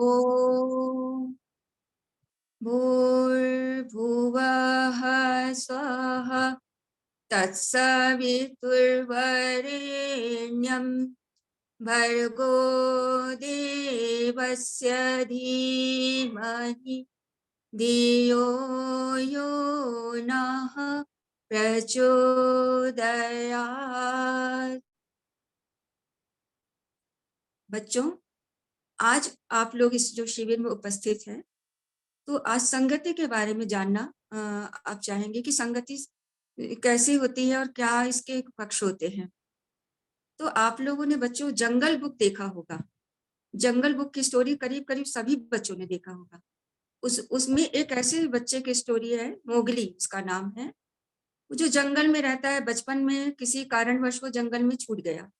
ॐ भूर्भुवः स्वः तत्सवितुर्वरेण्यं भर्गो देवस्य धीमहि धियो यो नः प्रचोदयात्। बच्चों, आज आप लोग इस जो शिविर में उपस्थित हैं, तो आज संगति के बारे में जानना आप चाहेंगे कि संगति कैसी होती है और क्या इसके पक्ष होते हैं। तो आप लोगों ने बच्चों जंगल बुक देखा होगा। जंगल बुक की स्टोरी करीब करीब सभी बच्चों ने देखा होगा। उसमें एक ऐसे बच्चे की स्टोरी है, मोगली उसका नाम है। वो जो जंगल में रहता है, बचपन में किसी कारणवश वो जंगल में छूट गया।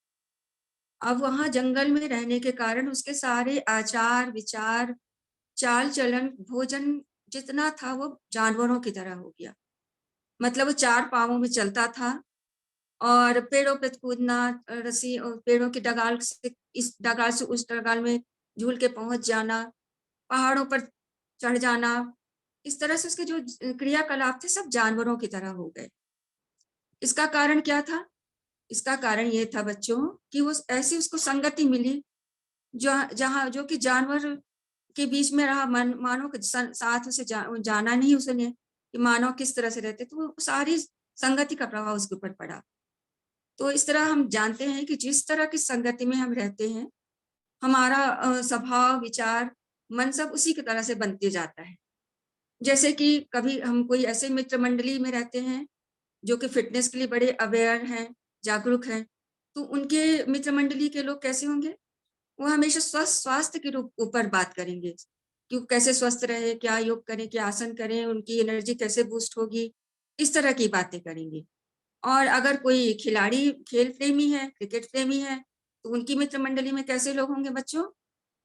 अब वहां जंगल में रहने के कारण उसके सारे आचार विचार, चाल चलन, भोजन जितना था वो जानवरों की तरह हो गया। मतलब वो 4 पाँवों में चलता था और पेड़ों पे कूदना, रस्सी और पेड़ों की डगाल से इस डगाल से उस डगाल में झूल के पहुंच जाना, पहाड़ों पर चढ़ जाना। इस तरह से उसके जो क्रियाकलाप थे सब जानवरों की तरह हो गए। इसका कारण क्या था? इसका कारण ये था बच्चों कि वो ऐसी उसको संगति मिली जो जहाँ जो कि जानवर के बीच में रहा। मानव के साथ उसे जाना नहीं उसने कि मानव किस तरह से रहते, तो वो सारी संगति का प्रभाव उसके ऊपर पड़ा। तो इस तरह हम जानते हैं कि जिस तरह की संगति में हम रहते हैं, हमारा स्वभाव, विचार, मन सब उसी की तरह से बनते जाता है। जैसे कि कभी हम कोई ऐसे मित्र मंडली में रहते हैं जो कि फिटनेस के लिए बड़े अवेयर हैं, जागरूक हैं, तो उनके मित्र मंडली के लोग कैसे होंगे? वो हमेशा स्वस्थ स्वास्थ्य के ऊपर बात करेंगे कि वो कैसे स्वस्थ रहे, क्या योग करें, क्या आसन करें, उनकी एनर्जी कैसे बूस्ट होगी, इस तरह की बातें करेंगे। और अगर कोई खिलाड़ी, खेल प्रेमी है, क्रिकेट प्रेमी है, तो उनकी मित्र मंडली में कैसे लोग होंगे बच्चों?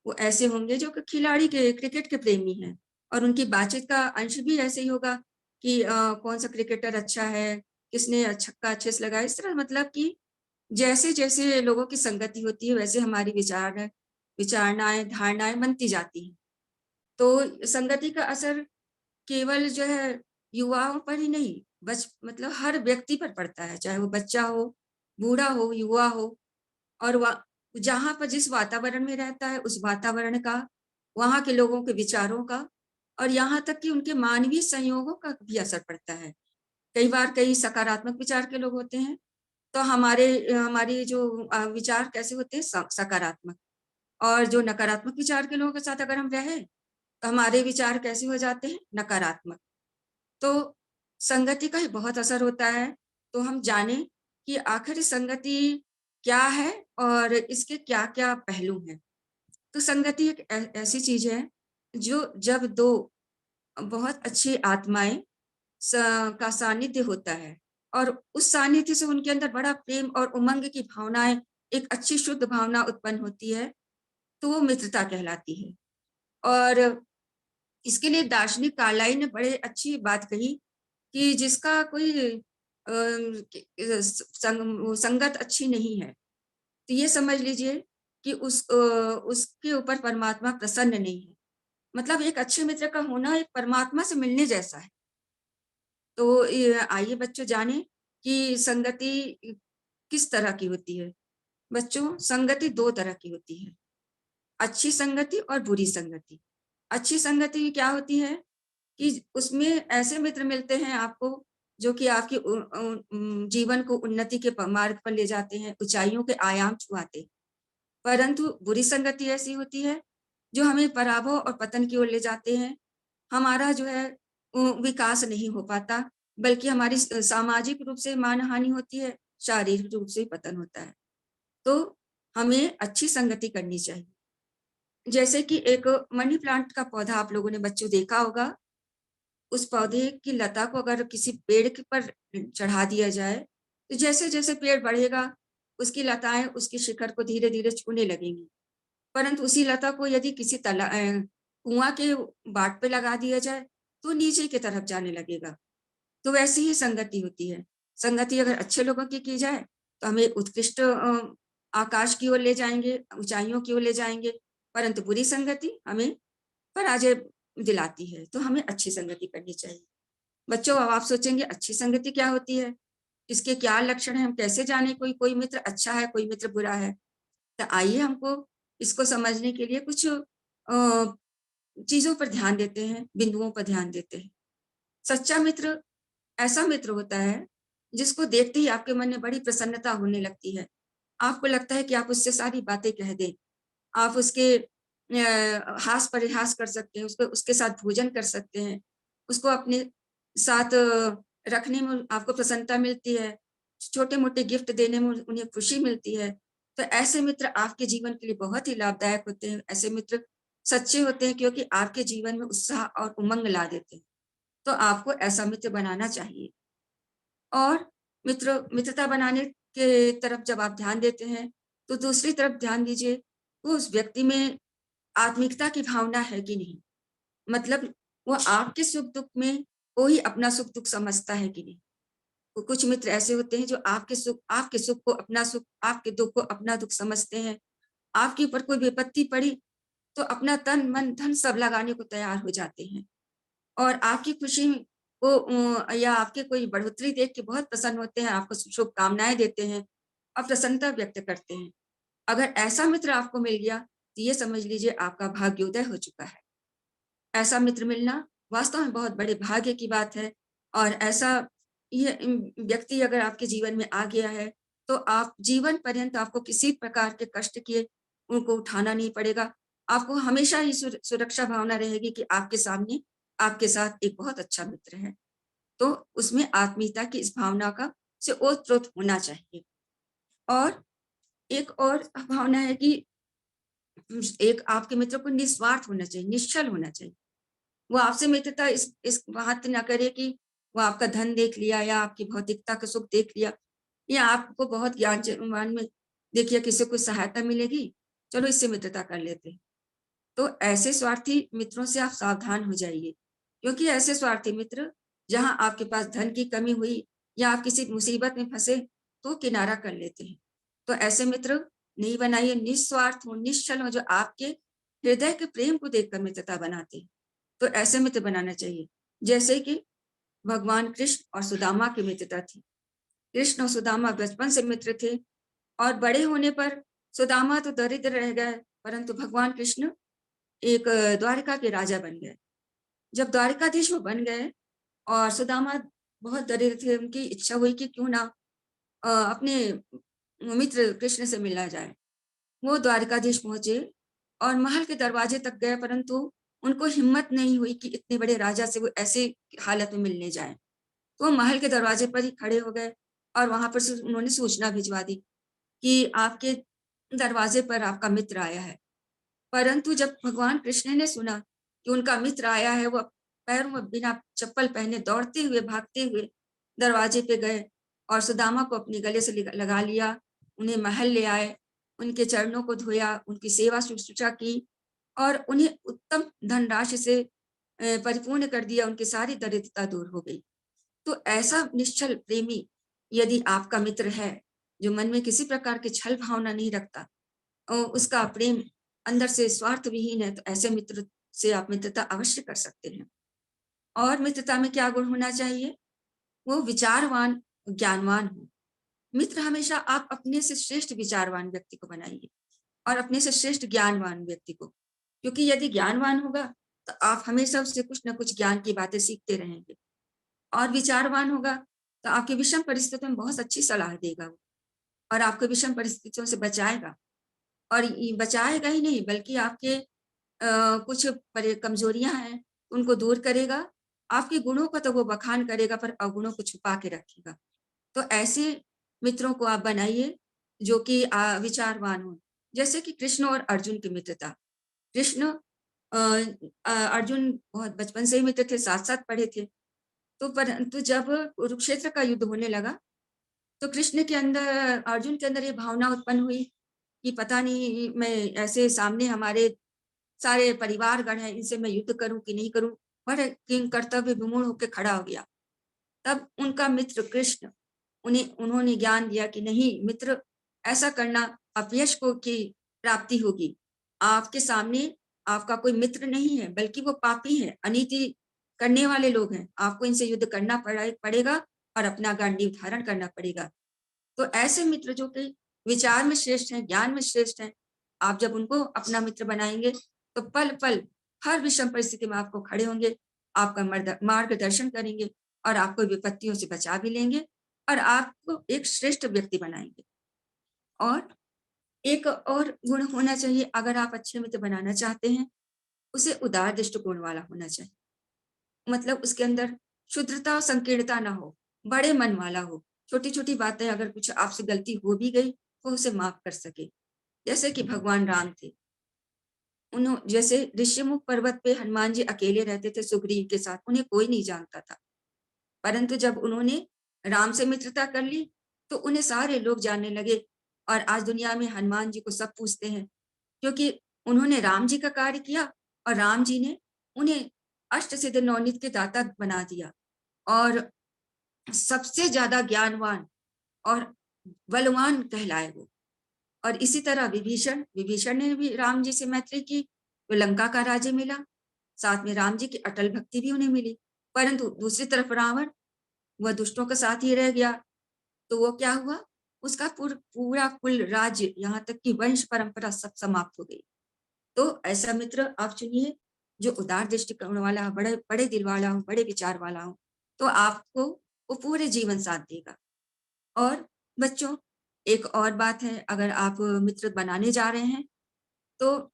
वो ऐसे होंगे जो कि खिलाड़ी के, क्रिकेट के प्रेमी हैं। और उनकी बातचीत का अंश भी ऐसे ही होगा कि कौन सा क्रिकेटर अच्छा है, किसने छक्का अच्छे से लगाया। इस तरह मतलब कि जैसे जैसे लोगों की संगति होती है वैसे हमारी विचारणाएं, धारणाएं बनती जाती हैं। तो संगति का असर केवल जो है युवाओं पर ही नहीं, मतलब हर व्यक्ति पर पड़ता है, चाहे वो बच्चा हो, बूढ़ा हो, युवा हो। और जहाँ पर जिस वातावरण में रहता है उस वातावरण का, वहाँ के लोगों के विचारों का, और यहाँ तक कि उनके मानवीय संयोगों का भी असर पड़ता है। कई बार कई सकारात्मक विचार के लोग होते हैं, तो हमारी जो विचार कैसे होते हैं, सकारात्मक। और जो नकारात्मक विचार के लोगों के साथ अगर हम रहें, तो हमारे विचार कैसे हो जाते हैं, नकारात्मक। तो संगति का ही बहुत असर होता है। तो हम जाने कि आखिर संगति क्या है और इसके क्या-क्या पहलू हैं। तो संगति एक ऐसी चीज है जो जब दो बहुत अच्छी आत्माएं का सानिध्य होता है और उस सानिध्य से उनके अंदर बड़ा प्रेम और उमंग की भावनाएं, एक अच्छी शुद्ध भावना उत्पन्न होती है, तो वो मित्रता कहलाती है। और इसके लिए दार्शनिक कार्लाइल ने बड़े अच्छी बात कही कि जिसका कोई संगत अच्छी नहीं है, तो ये समझ लीजिए कि उसके ऊपर परमात्मा प्रसन्न नहीं है। मतलब एक अच्छे मित्र का होना एक परमात्मा से मिलने जैसा है। तो आइए बच्चों जाने कि संगति किस तरह की होती है। बच्चों, संगति 2 तरह की होती है, अच्छी संगति और बुरी संगति। अच्छी संगति क्या होती है कि उसमें ऐसे मित्र मिलते हैं आपको जो कि आपकी जीवन को उन्नति के मार्ग पर ले जाते हैं, ऊंचाइयों के आयाम छुआते हैं। परंतु बुरी संगति ऐसी होती है जो हमें पराभव और पतन की ओर ले जाते हैं। हमारा जो है विकास नहीं हो पाता, बल्कि हमारी सामाजिक रूप से मानहानि होती है, शारीरिक रूप से पतन होता है। तो हमें अच्छी संगति करनी चाहिए। जैसे कि एक मनी प्लांट का पौधा आप लोगों ने बच्चों देखा होगा। उस पौधे की लता को अगर किसी पेड़ के पर चढ़ा दिया जाए, तो जैसे-जैसे पेड़ बढ़ेगा, उसकी लताएँ उसके शिखर को धीरे-धीरे छूने लगेंगी। परंतु उसी लता को यदि किसी कुआँ के बाट पे लगा दिया जाए, तो नीचे की तरफ जाने लगेगा। तो वैसी ही संगति होती है। संगति अगर अच्छे लोगों की जाए, तो हमें उत्कृष्ट आकाश की ओर ले जाएँगे, ऊँचाइयों की ओर ले जाएँगे। परंतु बुरी संगति हमें पराजय दिलाती है, तो हमें अच्छी संगति करनी चाहिए। बच्चों, अब आप सोचेंगे अच्छी संगति क्या होती है? इसके क्या लक्षण हैं? हम कैसे जानें कोई कोई मित्र अच्छा है, कोई मित्र बुरा है? तो आइए हमको इसको समझने के लिए कुछ चीज़ों पर ध्यान देते हैं, बिंदुओं पर ध्यान देते हैं। सच्चा मित्र ऐसा मित्र होता है, जिसको देखते ही आपके मन में बड़ी प्रसन्नता होने लगती है। आपको लगता है कि आप उससे सारी बातें कह दें। आप उसके हास-परिहास कर सकते हैं, उसको उसके साथ भोजन कर सकते हैं। उसको अपने साथ रखने में आपको प्रसन्नता मिलती है। छोटे-मोटे गिफ्ट देने में उन्हें खुशी मिलती है। तो ऐसे मित्र आपके जीवन के लिए बहुत ही लाभदायक होते हैं। ऐसे मित्र सच्चे होते हैं क्योंकि आपके जीवन में उत्साह और उमंग ला देते हैं। तो आपको ऐसा मित्र बनाना चाहिए। और मित्रता बनाने के तरफ जब आप ध्यान देते हैं, तो दूसरी तरफ ध्यान दीजिए, वो उस व्यक्ति में आत्मीयता की भावना है कि नहीं? मतलब वो आपके सुख-दुःख में वो ही अपना सुख-दुःख समझता है कि नहीं? तो कुछ मित्र ऐसे होते हैं जो आपके सुख को अपना सुख, आपके दुःख को अपना दुःख समझते हैं। आपके ऊपर कोई विपत्ति पड़ी, तो अपना तन, मन, धन सब लगाने को तैयार हो जाते हैं। और आपकी खुशी में वो या आपके कोई बढ़ोतरी देख के बहुत प्रसन्न होते हैं, आपको शुभकामनाएँ देते हैं और प्रसन्नता व्यक्त करते हैं। अगर ऐसा मित्र आपको मिल गया, तो ये समझ लीजिए आपका भाग्योदय हो चुका है। ऐसा मित्र मिलना वास्तव में बहुत बड़े भाग्य की बात है और ऐसा ये व्यक्ति अगर आपके जीवन में आ गया है, तो आप जीवन पर्यंत आपको किसी प्रकार के कष्ट के उनको उठाना नहीं पड़ेगा। आपको हमेशा ही सुरक्षा भावना रहेगी कि आपके सामने, आपके साथ एक बहुत अच्छा मित्र है। तो उसमें आत्मीयता की इस भावना का से ओत-प्रोत होना चाहिए। और एक और भावना है कि एक आपके मित्र को निस्वार्थ होना चाहिए, निश्चल होना चाहिए। वो आपसे मित्रता इस बात ना करे कि वो आपका धन देख लिया या आपकी भौतिकता का सुख देख लिया या आपको बहुत ज्ञान में देखिए किसी को सहायता मिलेगी, चलो इससे मित्रता कर लेते हैं। तो ऐसे स्वार्थी मित्रों से आप सावधान हो जाइए, क्योंकि ऐसे स्वार्थी मित्र जहाँ आपके पास धन की कमी हुई या आप किसी मुसीबत में फँसे, तो किनारा कर लेते हैं। तो ऐसे मित्र नहीं बनाइए, निस्वार्थ हो, निश्चल हो, जो आपके हृदय के प्रेम को देखकर मित्रता बनाते हैं। तो ऐसे मित्र बनाना चाहिए। जैसे कि भगवान कृष्ण और सुदामा की मित्रता थी। कृष्ण और सुदामा बचपन से मित्र थे और बड़े होने पर सुदामा तो दरिद्र रह गए, परंतु भगवान कृष्ण एक द्वारिका के राजा बन गए। जब द्वारिकाधीश वो बन गए और सुदामा बहुत दरिद्र थे, उनकी इच्छा हुई कि क्यों ना अपने मित्र कृष्ण से मिला जाए। वो द्वारिकाधीश पहुँचे और महल के दरवाजे तक गए, परंतु उनको हिम्मत नहीं हुई कि इतने बड़े राजा से वो ऐसे हालत में मिलने जाएँ। तो वो महल के दरवाजे पर ही खड़े हो गए और वहाँ पर से उन्होंने सूचना भिजवा दी कि आपके दरवाजे पर आपका मित्र आया है। परंतु जब भगवान कृष्ण ने सुना कि उनका मित्र आया है, वो पैरों में बिना चप्पल पहने दौड़ते हुए, भागते हुए दरवाजे पे गए और सुदामा को अपने गले से लगा लिया, उन्हें महल ले आए, उनके चरणों को धोया, उनकी सेवा शुश्रूषा की और उन्हें उत्तम धनराशि से परिपूर्ण कर दिया, उनकी सारी दरिद्रता दूर हो गई। तो ऐसा निश्चल प्रेमी यदि आपका मित्र है, जो मन में किसी प्रकार की छल भावना नहीं रखता उसका प्रेम अंदर से स्वार्थ विहीन है, तो ऐसे मित्र से आप मित्रता अवश्य कर सकते हैं। और मित्रता में क्या गुण होना चाहिए? वो विचारवान, ज्ञानवान हो। मित्र हमेशा आप अपने से श्रेष्ठ विचारवान व्यक्ति को बनाइए और अपने से श्रेष्ठ ज्ञानवान व्यक्ति को। क्योंकि यदि ज्ञानवान होगा, तो आप हमेशा उससे कुछ न कुछ ज्ञान की बातें सीखते रहेंगे और विचारवान होगा, तो आपकी विषम परिस्थितियों में बहुत अच्छी सलाह देगा वो और आपको विषम परिस्थितियों से बचाएगा। और ये बचाएगा ही नहीं बल्कि आपके कुछ कमजोरियां हैं उनको दूर करेगा। आपके गुणों का तो वो बखान करेगा पर अवगुणों को छुपा के रखेगा। तो ऐसे मित्रों को आप बनाइए जो कि विचारवान हो। जैसे कि कृष्ण और अर्जुन की मित्रता। कृष्ण अर्जुन बहुत बचपन से ही मित्र थे, साथ-साथ पढ़े थे। तो परंतु जब कुरुक्षेत्र का युद्ध होने लगा, तो कृष्ण के अंदर अर्जुन के अंदर ये भावना उत्पन्न हुई कि पता नहीं मैं ऐसे सामने हमारे सारे परिवारगण हैं, इनसे मैं युद्ध करूँ कि नहीं करूँ? बड़े किंग कर्तव्य विमूढ़ होके खड़ा हो गया। तब उनका मित्र कृष्ण उन्होंने ज्ञान दिया कि नहीं मित्र, ऐसा करना अपयश को की प्राप्ति होगी। आपके सामने आपका कोई मित्र नहीं है, बल्कि वो पापी हैं, अनीति करने वाले लोग हैं। आपको इनसे युद्ध करना पड़ेगा और अपना गांडीव धारण करना पड़ेगा। तो ऐसे मित्र जो कि विचार में श्रेष्ठ हैं, ज्ञान में श्रेष्ठ हैं, आप जब उनको अपना मित्र बनाएँगे, तो पल-पल हर विषम परिस्थिति में आपको खड़े होंगे, आपका मार्गदर्शन करेंगे और आपको विपत्तियों से बचा भी लेंगे और आपको एक श्रेष्ठ व्यक्ति बनाएँगे। और एक और गुण होना चाहिए, अगर आप अच्छे मित्र बनाना चाहते हैं, उसे उदार दृष्टिकोण वाला होना चाहिए। मतलब उसके अंदर शुद्धता, संकीर्णता ना हो, बड़े मन वाला हो। छोटी-छोटी बातें, अगर कुछ आपसे गलती हो भी गई, तो उसे माफ़ कर सके। जैसे कि भगवान राम थे, जैसे ऋषिमुख पर्वत पे हनुमान जी अकेले रहते थे सुग्रीव के साथ, उन्हें कोई नहीं जानता था। परंतु जब उन्होंने राम से मित्रता कर ली, तो उन्हें सारे लोग जानने लगे और आज दुनिया में हनुमान जी को सब पूछते हैं, क्योंकि उन्होंने राम जी का कार्य किया और राम जी ने उन्हें अष्टसिद्धि नवनीत के दाता बना दिया और सबसे ज़्यादा ज्ञानवान और बलवान कहलाए वो। और इसी तरह विभीषण विभीषण ने भी राम जी से मैत्री की, तो लंका का राज्य मिला, साथ में राम जी की अटल भक्ति भी उन्हें मिली। परंतु दूसरी तरफ रावण, वह दुष्टों के साथ ही रह गया, तो वो क्या हुआ? उसका पूरा कुल राज्य, यहाँ तक कि वंश परंपरा सब समाप्त हो गई। तो ऐसा मित्र आप चुनिए, जो उदार दृष्टिकोण वाला हो, बड़े बड़े दिल वाला हो, बड़े विचार वाला हो, तो आपको वो पूरे जीवन साथ देगा। और बच्चों, एक और बात है, अगर आप मित्र बनाने जा रहे हैं, तो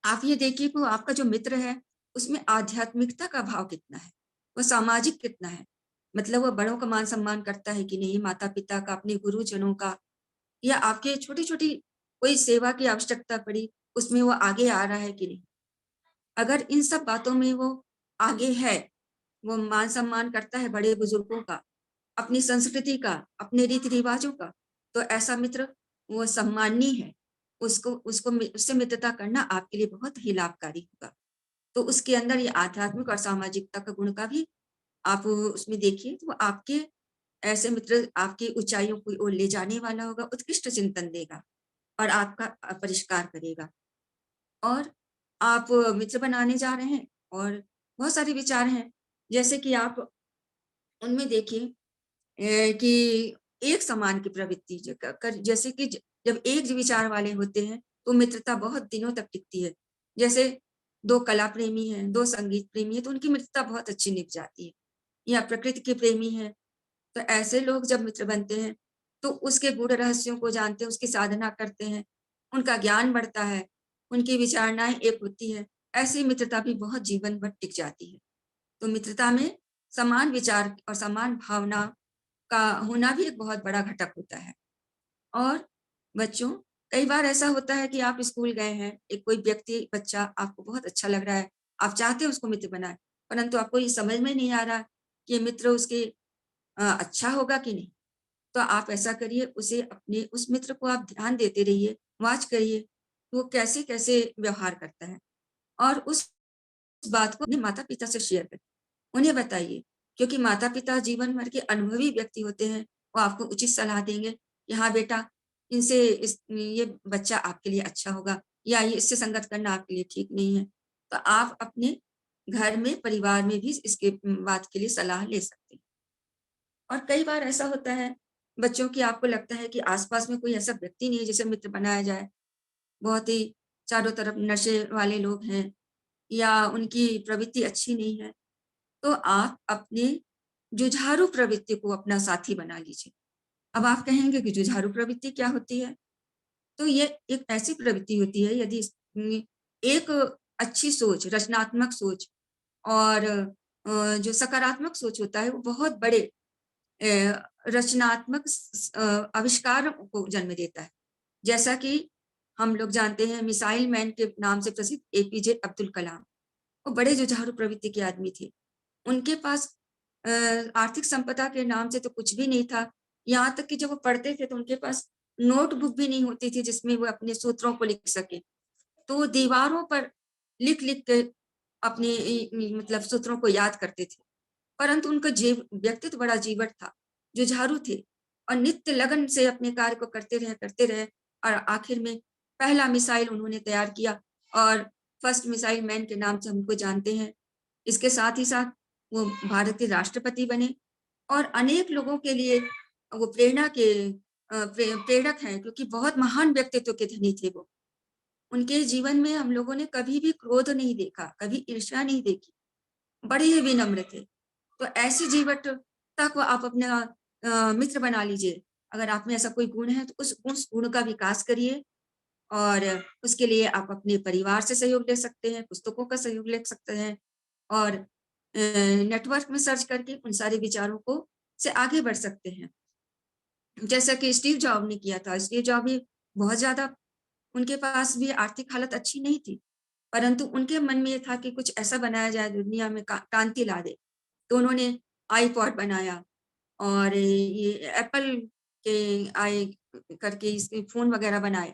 आप ये देखिए कि वो आपका जो मित्र है, उसमें आध्यात्मिकता का भाव कितना है, वो सामाजिक कितना है। मतलब वो बड़ों का मान-सम्मान करता है कि नहीं, माता-पिता का, अपने गुरुजनों का, या आपके छोटी-छोटी कोई सेवा की आवश्यकता पड़ी, उसमें वो आगे आ रहा है कि नहीं। अगर इन सब बातों में वो आगे है, वो मान-सम्मान करता है बड़े-बुजुर्गों का, अपनी संस्कृति का, अपने रीति-रिवाजों का, तो ऐसा मित्र वो सम्माननीय है। उसको उसको मि उससे मित्रता करना आपके लिए बहुत ही लाभकारी होगा। तो उसके अंदर ये आध्यात्मिक और सामाजिकता का गुण का भी आप उसमें देखिए, तो वो आपके ऐसे मित्र आपकी ऊँचाइयों की ओर ले जाने वाला होगा, उत्कृष्ट चिंतन देगा और आपका परिष्कार करेगा। और आप मित्र बनाने जा रहे हैं और बहुत सारे विचार हैं, जैसे कि आप उनमें देखिए कि एक समान की प्रवृत्ति ज क कर जैसे कि जब एक विचार वाले होते हैं, तो मित्रता बहुत दिनों तक टिकती है। जैसे 2 कला प्रेमी हैं, 2 संगीत प्रेमी हैं, तो उनकी मित्रता बहुत अच्छी निभ जाती है। या प्रकृति के प्रेमी हैं, तो ऐसे लोग जब मित्र बनते हैं, तो उसके गूढ़ रहस्यों को जानते हैं, उसकी साधना करते हैं, उनका ज्ञान बढ़ता है, उनकी विचारणाएँ एक होती है। ऐसी मित्रता भी बहुत जीवन भर टिक जाती है। तो मित्रता में समान विचार और समान भावना का होना भी एक बहुत बड़ा घटक होता है। और बच्चों, कई बार ऐसा होता है कि आप स्कूल गए हैं, एक कोई व्यक्ति, बच्चा आपको बहुत अच्छा लग रहा है, आप चाहते हैं उसको मित्र बनाएँ, परंतु आपको ये समझ में नहीं आ रहा कि ये मित्र उसके अच्छा होगा कि नहीं। तो आप ऐसा करिए, उसे अपने उस मित्र को आप ध्यान देते रहिए, वॉच करिए, वो कैसे-कैसे व्यवहार करता है और उस बात को अपने माता-पिता से शेयर करिए। उन्हें बताइए, क्योंकि माता-पिता जीवन भर के अनुभवी व्यक्ति होते हैं, वो आपको उचित सलाह देंगे कि हाँ बेटा, इनसे इस ये बच्चा आपके लिए अच्छा होगा या ये इससे संगत करना आपके लिए ठीक नहीं है। तो आप अपने घर में, परिवार में भी इसके बात के लिए सलाह ले सकते हैं। और कई बार ऐसा होता है बच्चों कि आपको लगता है कि आस-पास में कोई ऐसा व्यक्ति नहीं है जिसे मित्र बनाया जाए, बहुत ही चारों तरफ नशे वाले लोग हैं या उनकी प्रवृत्ति अच्छी नहीं है। तो आप अपने जुझारू प्रवृत्ति को अपना साथी बना लीजिए। अब आप कहेंगे कि जुझारू प्रवृत्ति क्या होती है? तो ये एक ऐसी प्रवृत्ति होती है, यदि एक अच्छी सोच, रचनात्मक सोच और जो सकारात्मक सोच होता है, वो बहुत बड़े रचनात्मक आविष्कार को जन्म देता है। जैसा कि हम लोग जानते हैं, मिसाइल मैन के नाम से प्रसिद्ध एपीजे अब्दुल कलाम, वो बड़े जुझारू प्रवृत्ति के आदमी थे। उनके पास अ, आर्थिक संपदा के नाम से तो कुछ भी नहीं था। यहाँ तक कि जब वो पढ़ते थे तो उनके पास नोटबुक भी नहीं होती थी जिसमें वो अपने सूत्रों को लिख सकें। तो वो दीवारों पर लिख-लिख के अपने मतलब सूत्रों को याद करते थे। परंतु उनका व्यक्तित्व बड़ा जीवट था, जुझारू थे और नित्य लगन से अपने कार्य को करते रहे और आखिर में पहला मिसाइल उन्होंने तैयार किया और फर्स्ट मिसाइल मैन के नाम से हमको जानते हैं। इसके साथ ही साथ वो भारत के राष्ट्रपति बने और अनेक लोगों के लिए वो प्रेरणा के प्रेरक हैं, क्योंकि बहुत महान व्यक्तित्व के धनी थे वो। उनके जीवन में हम लोगों ने कभी भी क्रोध नहीं देखा, कभी ईर्ष्या नहीं देखी, बड़े ही विनम्र थे। तो ऐसी जीवटता को आप अपना मित्र बना लीजिए। अगर आप में ऐसा कोई गुण है तो उस गुण का विकास करिए और उसके लिए आप अपने परिवार से सहयोग ले सकते हैं, पुस्तकों का सहयोग ले सकते हैं और नेटवर्क में सर्च करके उन सारे विचारों को से आगे बढ़ सकते हैं। जैसा कि स्टीव जॉब ने किया था। स्टीव जॉब भी बहुत ज़्यादा, उनके पास भी आर्थिक हालत अच्छी नहीं थी, परंतु उनके मन में ये था कि कुछ ऐसा बनाया जाए दुनिया में क्रांति ला दे। तो उन्होंने आईपॉड बनाया और ये एप्पल के आई करके इसके फ़ोन वगैरह बनाए।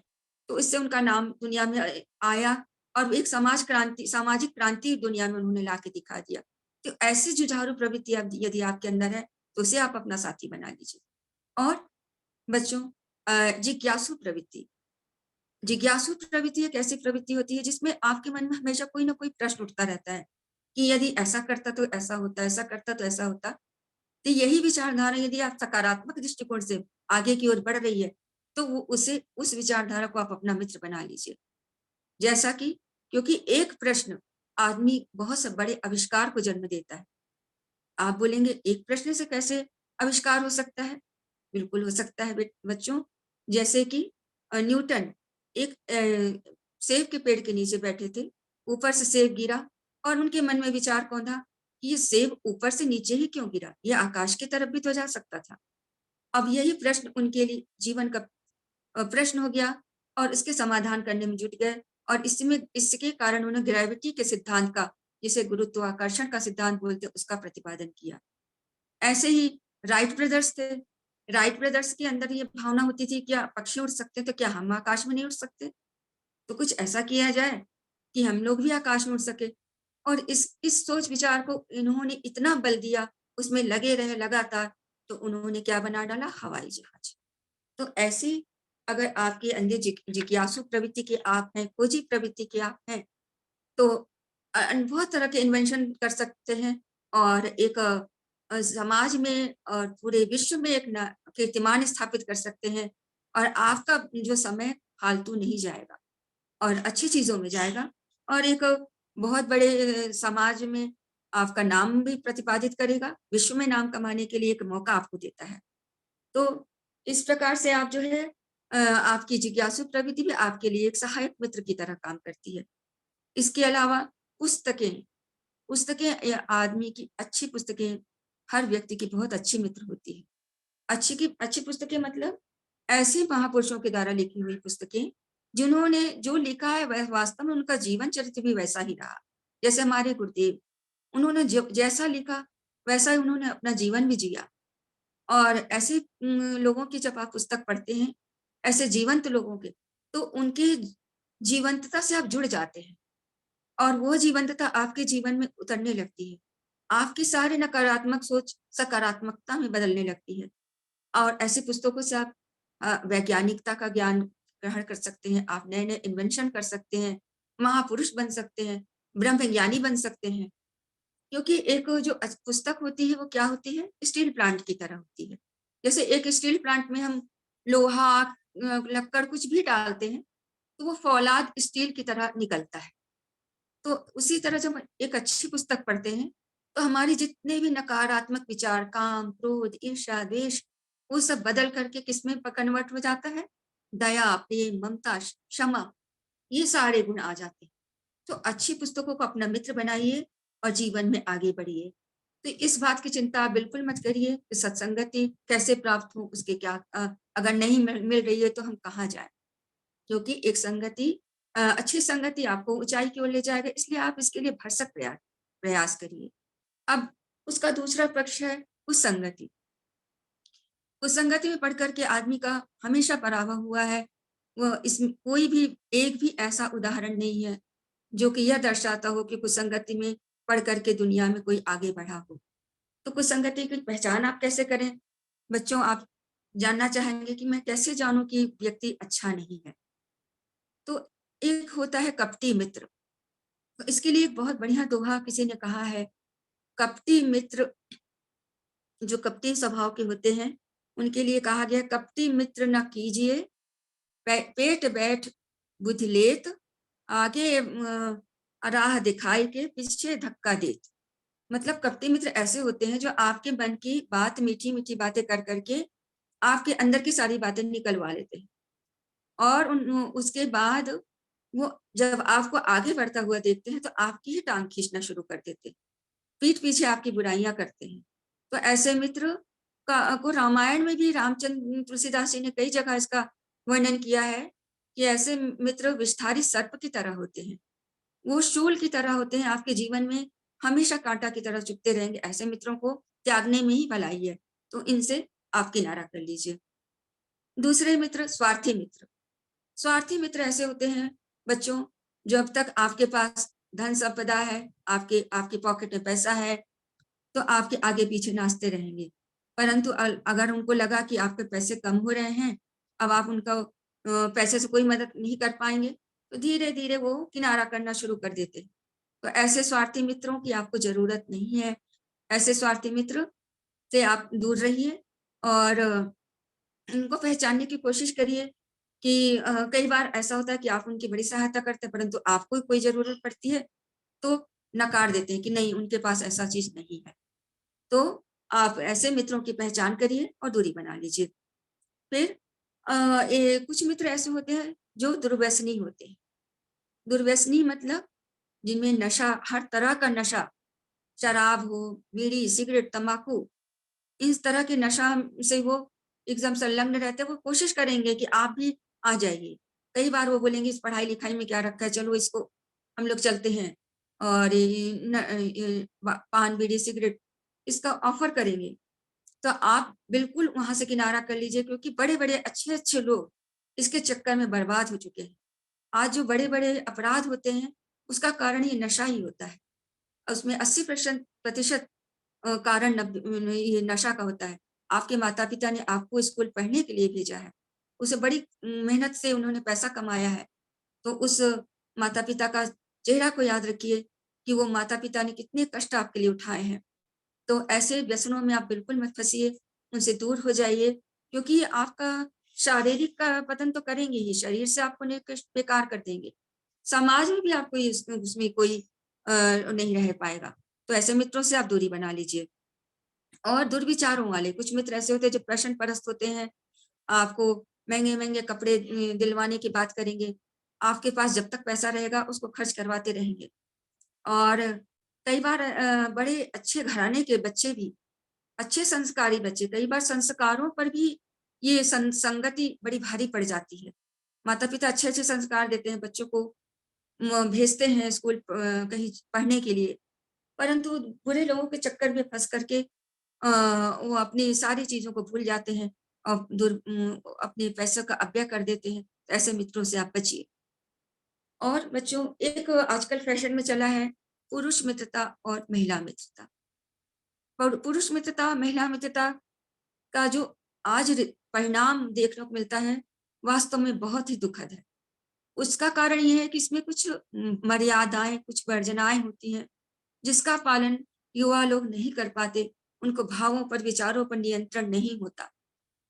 तो इससे उनका नाम दुनिया में आया और एक सामाजिक क्रांति दुनिया में उन्होंने ला के दिखा दिया। तो ऐसी जुझारू प्रवृत्ति अब यदि आपके अंदर है, तो उसे आप अपना साथी बना लीजिए। और बच्चों, जिज्ञासु प्रवृत्ति। जिज्ञासु प्रवृत्ति एक ऐसी प्रवृत्ति होती है जिसमें आपके मन में हमेशा कोई ना कोई प्रश्न उठता रहता है कि यदि ऐसा करता तो ऐसा होता, ऐसा करता तो ऐसा होता। तो यही विचारधारा यदि आप सकारात्मक दृष्टिकोण से आगे की ओर बढ़ रही है, तो वो उसे उस विचारधारा को आप अपना मित्र बना लीजिए। जैसा कि क्योंकि एक प्रश्न आदमी बहुत से बड़े आविष्कार को जन्म देता है। आप बोलेंगे एक प्रश्न से कैसे आविष्कार हो सकता है? बिल्कुल हो सकता है बच्चों। जैसे कि न्यूटन एक सेब के पेड़ के नीचे बैठे थे, ऊपर से सेब गिरा और उनके मन में विचार कौन था कि ये सेब ऊपर से नीचे ही क्यों गिरा? ये आकाश की तरफ भी तो जा सकता था। अब यही प्रश्न उनके लिए जीवन का प्रश्न हो गया और इसके समाधान करने में जुट गए और इसके कारण उन्होंने ग्रेविटी के सिद्धांत का, जिसे गुरुत्वाकर्षण का सिद्धांत बोलते हैं, उसका प्रतिपादन किया। ऐसे ही राइट ब्रदर्स थे। राइट ब्रदर्स के अंदर ये भावना होती थी, क्या पक्षी उड़ सकते हैं तो क्या हम आकाश में नहीं उड़ सकते? तो कुछ ऐसा किया जाए कि हम लोग भी आकाश में उड़ सके। और इस सोच विचार को इन्होंने इतना बल दिया, उसमें लगे रहे लगातार, तो उन्होंने क्या बना डाला? हवाई जहाज। तो ऐसी अगर आपके अंदर जिज्ञासु प्रवृत्ति के आप हैं, खोजी प्रवृत्ति के आप हैं, तो बहुत तरह के इन्वेंशन कर सकते हैं और एक समाज में और पूरे विश्व में एक कीर्तिमान स्थापित कर सकते हैं और आपका जो समय फालतू नहीं जाएगा और अच्छी चीज़ों में जाएगा और एक बहुत बड़े समाज में आपका नाम भी प्रतिपादित करेगा, विश्व में नाम कमाने के लिए एक मौका आपको देता है। तो इस प्रकार से आप जो है आपकी जिज्ञासु प्रवृत्ति भी आपके लिए एक सहायक मित्र की तरह काम करती है। इसके अलावा पुस्तकें, पुस्तकें आदमी की अच्छी पुस्तकें हर व्यक्ति की बहुत अच्छी मित्र होती है। अच्छी पुस्तकें मतलब ऐसे महापुरुषों के द्वारा लिखी हुई पुस्तकें, जिन्होंने जो लिखा है वह वास्तव में उनका जीवन चरित्र भी वैसा ही रहा। जैसे हमारे गुरुदेव, उन्होंने जैसा लिखा वैसा ही उन्होंने अपना जीवन भी जिया। और ऐसे लोगों की जब आप पुस्तक पढ़ते हैं, ऐसे जीवंत लोगों के, तो उनके जीवंतता से आप जुड़ जाते हैं और वो जीवंतता आपके जीवन में उतरने लगती है। आपकी सारी नकारात्मक सोच सकारात्मकता में बदलने लगती है और ऐसी पुस्तकों से आप वैज्ञानिकता का ज्ञान ग्रहण कर सकते हैं, आप नए-नए इन्वेंशन कर सकते हैं, महापुरुष बन सकते हैं, ब्रह्मज्ञानी बन सकते हैं। क्योंकि एक जो पुस्तक होती है वो क्या होती है? स्टील प्लांट की तरह होती है। जैसे एक स्टील प्लांट में हम लोहा, लक्कड़ कुछ भी डालते हैं, तो वो फौलाद स्टील की तरह निकलता है। तो उसी तरह जब हम एक अच्छी पुस्तक पढ़ते हैं, तो हमारे जितने भी नकारात्मक विचार, काम, क्रोध, ईर्ष्या, द्वेष, वो सब बदल करके किसमें कन्वर्ट हो जाता है? दया, प्रेम, ममता, क्षमा, ये सारे गुण आ जाते हैं। तो अच्छी पुस्तकों को अपना मित्र बनाइए और जीवन में आगे बढ़िए। तो इस बात की चिंता आप बिल्कुल मत करिए कि सत्संगति कैसे प्राप्त हो, उसके क्या अगर नहीं मिल रही है तो हम कहाँ जाएँ? क्योंकि एक संगति अच्छी संगति आपको ऊँचाई की ओर ले जाएगा, इसलिए आप इसके लिए भरसक प्रयास करिए। अब उसका दूसरा पक्ष है कुसंगति। कुसंगति में पढ़ कर के आदमी का हमेशा पराभव हुआ है। वो इसमें कोई भी एक भी ऐसा उदाहरण नहीं है, जो कि यह दर्शाता हो कि कुसंगति में पढ़ कर के दुनिया में कोई आगे बढ़ा हो। तो कुसंगति की पहचान आप कैसे करें? बच्चों, आप जानना चाहेंगे कि मैं कैसे जानूँ कि व्यक्ति अच्छा नहीं है? तो एक होता है कपटी मित्र। तो इसके लिए एक बहुत बढ़िया दोहा किसी ने कहा है, कपटी मित्र जो कपटी स्वभाव के होते हैं, उनके लिए कहा गया कपटी मित्र न कीजिए, पेट बैठ बुद्धि लेत, आगे राह दिखाई के पीछे धक्का देत। मतलब कपटी मित्र ऐसे होते हैं जो आपके मन की बात मीठी-मीठी बातें कर कर के आपके अंदर की सारी बातें निकलवा लेते हैं और उसके बाद वो जब आपको आगे बढ़ता हुआ देखते हैं तो आपकी ही टाँग खींचना शुरू कर देते हैं। पीठ पीछे आपकी बुराइयाँ करते हैं। तो ऐसे मित्र का को रामायण में भी रामचंद्र तुलसीदास जी ने कई जगह इसका वर्णन किया है कि ऐसे मित्र विषधारी सर्प की तरह होते हैं। वो शूल की तरह होते हैं, आपके जीवन में हमेशा काँटा की तरह चुभते रहेंगे। ऐसे मित्रों को त्यागने में ही भलाई है, तो इनसे आप किनारा कर लीजिए। दूसरे मित्र स्वार्थी मित्र। स्वार्थी मित्र ऐसे होते हैं बच्चों, जो अब तक आपके पास धन संपदा है, आपके आपके पॉकेट में पैसा है, तो आपके आगे पीछे नाचते रहेंगे। परंतु अगर उनको लगा कि आपके पैसे कम हो रहे हैं, अब आप उनका पैसे से कोई मदद नहीं कर पाएँगे, तो धीरे-धीरे वो किनारा करना शुरू कर देते हैं। तो ऐसे स्वार्थी मित्रों की आपको ज़रूरत नहीं है। ऐसे स्वार्थी मित्र से आप दूर रहिए और इनको पहचानने की कोशिश करिए कि कई बार ऐसा होता है कि आप उनकी बड़ी सहायता करते हैं, परंतु आपको कोई ज़रूरत पड़ती है, तो नकार देते हैं कि नहीं, उनके पास ऐसा चीज़ नहीं है। तो आप ऐसे मित्रों की पहचान करिए और दूरी बना लीजिए। फिर कुछ मित्र ऐसे होते हैं जो दुर्व्यसनी होते हैं। दुर्व्यसनी मतलब जिनमें नशा, हर तरह का नशा, शराब हो, बीड़ी, सिगरेट, तम्बाकू, इस तरह के नशा से वो एकदम संलग्न रहते हैं। वो कोशिश करेंगे कि आप भी आ जाइए। कई बार वो बोलेंगे इस पढ़ाई-लिखाई में क्या रखा है, चलो इसको हम लोग चलते हैं और ये पान, बीड़ी, सिगरेट इसका ऑफ़र करेंगे। तो आप बिल्कुल वहाँ से किनारा कर लीजिए क्योंकि बड़े-बड़े, अच्छे-अच्छे लोग इसके चक्कर में बर्बाद हो चुके हैं। आज जो बड़े-बड़े अपराध होते हैं, उसका कारण ये नशा ही होता है। उसमें 80% प्रतिशत कारण ये नशा का होता है। आपके माता-पिता ने आपको स्कूल पढ़ने के लिए भेजा है। उसे बड़ी मेहनत से उन्होंने पैसा कमाया है। तो उस माता-पिता का चेहरा को याद रखिए कि वो माता-पिता ने कितने कष्ट आपके लिए उठाए हैं। तो ऐसे व्यसनों में आप बिल्कुल मत फँसिए, उनसे दूर हो जाइए क्योंकि ये आपका शारीरिक का पतन तो करेंगे ही, शरीर से आपको निकृष्ट बेकार कर देंगे। समाज में भी आपको उसमें कोई नहीं रह पाएगा। तो ऐसे मित्रों से आप दूरी बना लीजिए। और दुर्विचारों वाले कुछ मित्र ऐसे होते हैं जो प्रश्न-परस्त होते हैं, आपको महँगे-महँगे कपड़े दिलवाने की बात करेंगे। आपके पास जब तक पैसा रहेगा उसको खर्च करवाते रहेंगे। और कई बार बड़े अच्छे घराने के बच्चे भी, अच्छे संस्कारी बच्चे, कई बार संस्कारों पर भी ये संगति बड़ी भारी पड़ जाती है। माता-पिता अच्छे-अच्छे संस्कार देते हैं, बच्चों को भेजते हैं स्कूल कहीं पढ़ने के लिए, परंतु बुरे लोगों के चक्कर में फँस कर के वो अपनी सारी चीज़ों को भूल जाते हैं और अपने पैसों का अपव्यय कर देते हैं। तो ऐसे मित्रों से आप बचिए। और बच्चों एक आजकल फैशन में चला है पुरुष मित्रता और महिला मित्रता। पुरुष मित्रता, महिला मित्रता का जो आज परिणाम देखने को मिलता है, वास्तव में बहुत ही दुखद है। उसका कारण ये है कि इसमें कुछ मर्यादाएँ, कुछ वर्जनाएँ होती हैं, जिसका पालन युवा लोग नहीं कर पाते। उनको भावों पर, विचारों पर नियंत्रण नहीं होता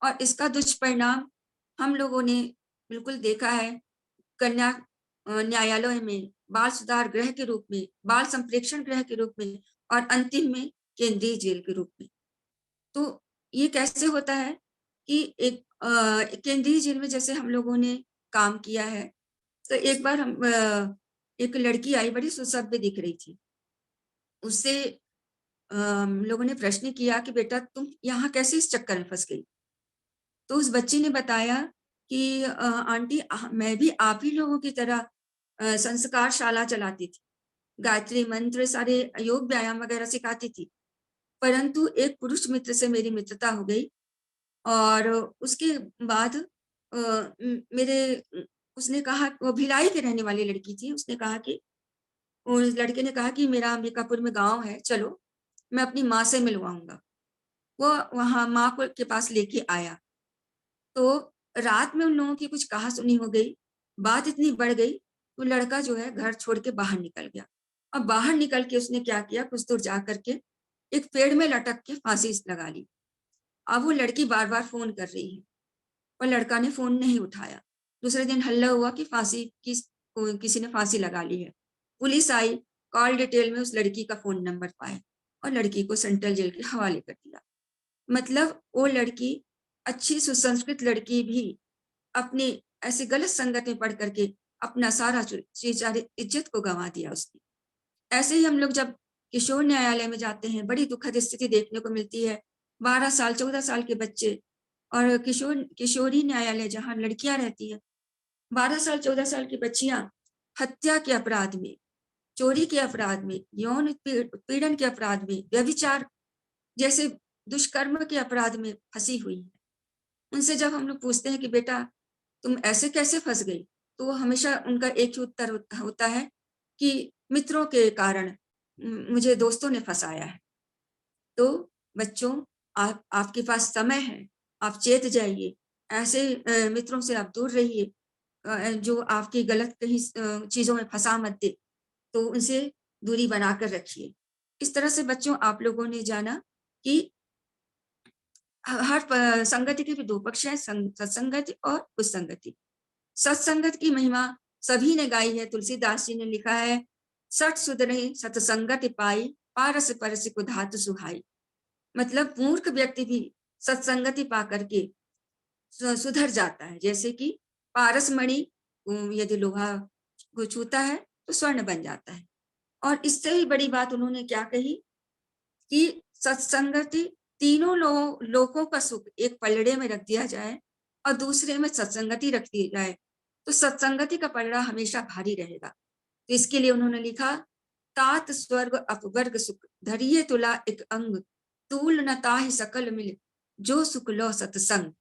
और इसका दुष्परिणाम हम लोगों ने बिल्कुल देखा है। कन्या न्यायालय में, बाल सुधार गृह के रूप में, बाल संप्रेक्षण गृह के रूप में और अंतिम में केंद्रीय जेल के रूप में। तो ये कैसे होता है कि एक केंद्रीय जेल में जैसे हम लोगों ने काम किया है, तो एक बार एक लड़की आई बड़ी सुसभ्य दिख रही थी। उससे हम लोगों ने प्रश्न किया कि बेटा तुम यहाँ कैसे इस चक्कर में फँस गई? तो उस बच्ची ने बताया कि आंटी मैं भी आप ही लोगों की तरह संस्कार शाला चलाती थी। गायत्री मंत्र सारे योग व्यायाम वगैरह सिखाती थी। परंतु एक पुरुष मित्र से मेरी मित्रता हो गई और उसके बाद मेरे उसने कहा वो भिलाई की रहने वाली लड़की थी। उसने कहा कि उस लड़के ने कहा कि मेरा अंबिकापुर में गाँव है, चलो मैं अपनी माँ से मिलवाऊँगा। वो वहाँ माँ को के पास लेके आया। तो रात में उन लोगों की कुछ कहा-सुनी हो गई। बात इतनी बढ़ गई, वो लड़का जो है घर छोड़ के बाहर निकल गया। अब बाहर निकल के उसने क्या किया, कुछ दूर जा कर के एक पेड़ में लटक के फांसी लगा ली। अब वो लड़की बार-बार फ़ोन कर रही है, पर लड़का ने फ़ोन नहीं उठाया। दूसरे दिन हल्ला हुआ कि किसी ने फांसी लगा ली है। पुलिस आई, कॉल डिटेल में उस लड़की का फ़ोन नंबर पाया और लड़की को सेंट्रल जेल के हवाले कर दिया। मतलब वो लड़की, अच्छी सुसंस्कृत लड़की भी अपनी ऐसी गलत संगत में पड़ करके अपना सारा सारी इज्जत को गँवा दिया उसने। ऐसे ही हम लोग जब किशोर न्यायालय में जाते हैं, बड़ी दुखद स्थिति देखने को मिलती है। 12 साल, 14 साल के बच्चे और किशोरी न्यायालय जहाँ लड़कियाँ रहती हैं, 12 साल, 14 साल की बच्चियाँ हत्या के अपराध में, चोरी के अपराध में, यौन उत्पीड़न के अपराध में, व्यभिचार जैसे दुष्कर्म के अपराध में फँसी हुई हैं। उनसे जब हम लोग पूछते हैं कि बेटा तुम ऐसे कैसे फँस गई? तो वो हमेशा उनका एक ही उत्तर होता है कि मित्रों के कारण मुझे दोस्तों ने फँसाया है। तो बच्चों, आप आपके पास समय है, आप चेत जाइए। ऐसे मित्रों से आप दूर रहिए, जो आपकी गलत कहीं चीज़ों में फँसा मत दे, तो उनसे दूरी बनाकर रखिए। इस तरह से बच्चों, आप लोगों ने जाना कि हर संगति के भी 2 पक्ष हैं, सत्संगति और कुसंगति। सत्संगत की महिमा सभी ने गाई है। तुलसीदास जी ने लिखा है, "सठ सुधरे सतसंगति पाई, पारस परस कुधातु सुहाई।" मतलब मूर्ख व्यक्ति भी सत्संगति पा करके सुधर जाता है। जैसे कि पारस मणि यदि लोहा को छूता है तो स्वर्ण बन जाता है। और इससे भी बड़ी बात उन्होंने क्या कही कि सत्संगति, तीनों लोकों का सुख एक पलड़े में रख दिया जाए और दूसरे में सत्संगति रख दी जाए, तो सत्संगति का पलड़ा हमेशा भारी रहेगा। तो इसके लिए उन्होंने लिखा, तात स्वर्ग अपवर्ग सुख, धरिये तुला एक अंग, तूल न ताहि सकल मिल, जो सुख लो सत्संग।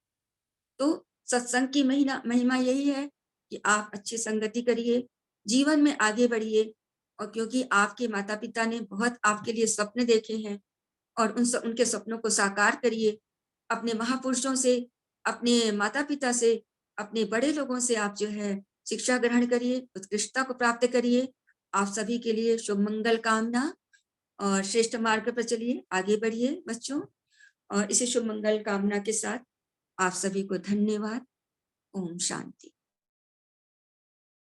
तो सत्संग की महिमा यही है कि आप अच्छी संगति करिए, जीवन में आगे बढ़िए, और क्योंकि आपके माता-पिता ने बहुत आपके लिए स्वप्न देखे हैं और उनके सपनों को साकार करिए। अपने महापुरुषों से, अपने माता-पिता से, अपने बड़े लोगों से आप जो है शिक्षा ग्रहण करिए, उत्कृष्टता को प्राप्त करिए। आप सभी के लिए शुभ मंगल कामना, और श्रेष्ठ मार्ग पर चलिए, आगे बढ़िए बच्चों। और इसी शुभ मंगल कामना के साथ आप सभी को धन्यवाद। ओम शांति।